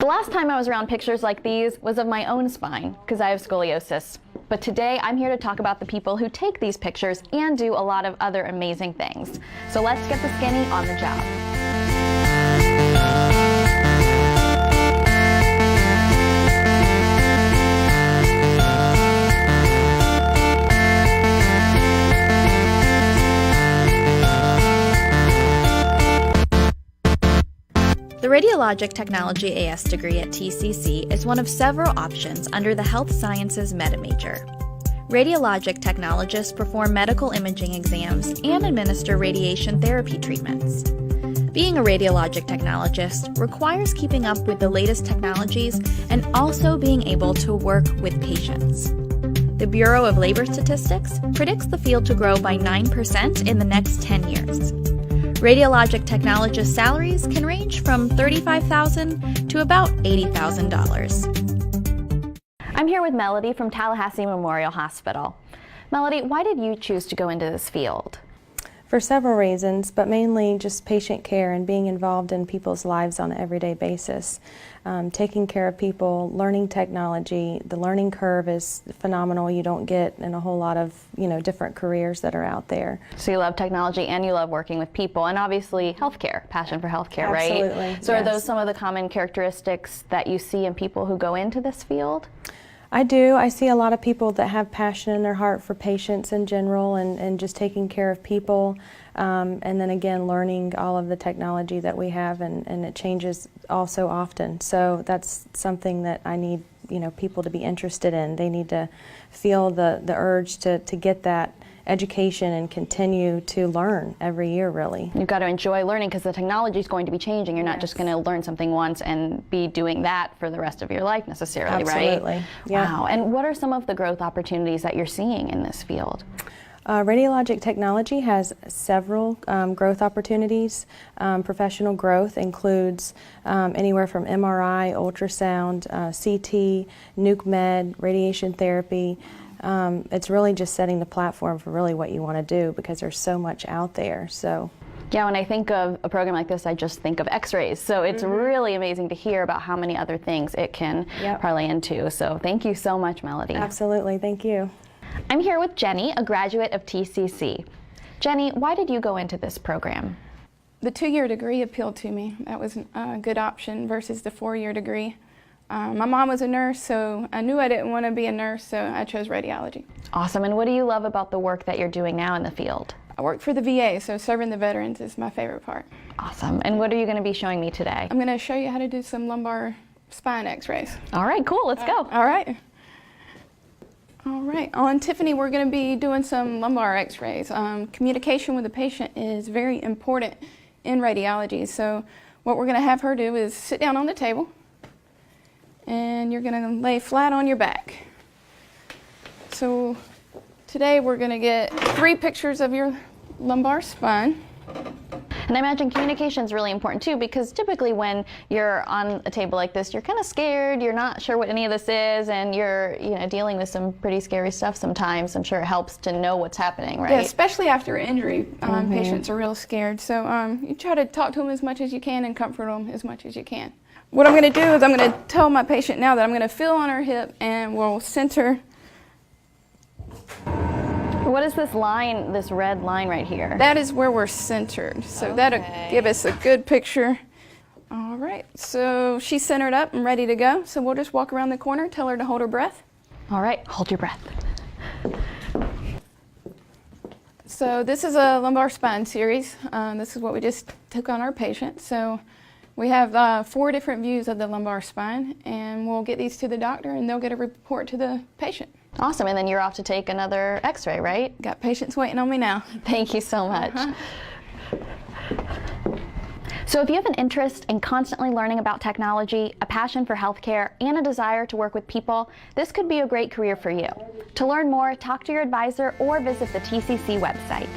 last time I was around pictures like these was of my own spine, because I have scoliosis. But today I'm here to talk about the people who take these pictures and do a lot of other amazing things. So let's get the skinny on the job. The Radiologic Technology AS degree at TCC is one of several options under the Health Sciences Meta major. Radiologic technologists perform medical imaging exams and administer radiation therapy treatments. Being a radiologic technologist requires keeping up with the latest technologies and also being able to work with patients. The Bureau of Labor Statistics predicts the field to grow by 9% in the next 10 years. Radiologic technologist salaries can range from $35,000 to about $80,000. I'm here with Melody from Tallahassee Memorial Hospital. Melody, why did you choose to go into this field? For several reasons, but mainly just patient care and being involved in people's lives on an everyday basis. Taking care of people, learning technology, the learning curve is phenomenal. You don't get in a whole lot of, different careers that are out there. So you love technology and you love working with people, and obviously healthcare, passion for healthcare, right? Absolutely. So yes. Are those some of the common characteristics that you see in people who go into this field? I do. I see a lot of people that have passion in their heart for patients in general and just taking care of people. And then again, learning all of the technology that we have, and it changes all so often. So that's something that I need, people to be interested in. They need to feel the urge to get that education and continue to learn every year, really. You've got to enjoy learning because the technology is going to be changing. You're not Yes. just going to learn something once and be doing that for the rest of your life necessarily, right? Absolutely. Yeah. Wow. And what are some of the growth opportunities that you're seeing in this field? Radiologic technology has several growth opportunities. Professional growth includes anywhere from MRI, ultrasound, CT, nuke med, radiation therapy. It's really just setting the platform for really what you want to do because there's so much out there. So. Yeah, when I think of a program like this, I just think of x-rays. So it's really amazing to hear about how many other things it can parlay into. So thank you so much, Melody. Absolutely, thank you. I'm here with Jenny, a graduate of TCC. Jenny, why did you go into this program? The 2-year degree appealed to me. That was a good option versus the 4-year degree. My mom was a nurse, so I knew I didn't want to be a nurse, so I chose radiology. Awesome. And what do you love about the work that you're doing now in the field? I work for the VA, so serving the veterans is my favorite part. Awesome. And what are you going to be showing me today? I'm going to show you how to do some lumbar spine x-rays. All right, cool. Let's go. All right. All right. On Tiffany, we're going to be doing some lumbar x-rays. Communication with the patient is very important in radiology, so what we're going to have her do is sit down on the table, and you're going to lay flat on your back. So today we're going to get 3 pictures of your lumbar spine. And I imagine communication is really important too, because typically when you're on a table like this, you're kind of scared, you're not sure what any of this is, and you're dealing with some pretty scary stuff sometimes. I'm sure it helps to know what's happening, right? Yeah, especially after injury, patients are real scared. So you try to talk to them as much as you can and comfort them as much as you can. What I'm going to do is I'm going to tell my patient now that I'm going to feel on her hip and we'll center. What is this line, this red line right here? That is where we're centered. So that'll give us a good picture. All right, so she's centered up and ready to go. So we'll just walk around the corner, tell her to hold her breath. All right, hold your breath. So this is a lumbar spine series. This is what we just took on our patient. So we have 4 different views of the lumbar spine, and we'll get these to the doctor and they'll get a report to the patient. Awesome, and then you're off to take another x-ray, right? Got patients waiting on me now. Thank you so much. So if you have an interest in constantly learning about technology, a passion for healthcare, and a desire to work with people, this could be a great career for you. To learn more, talk to your advisor or visit the TCC website.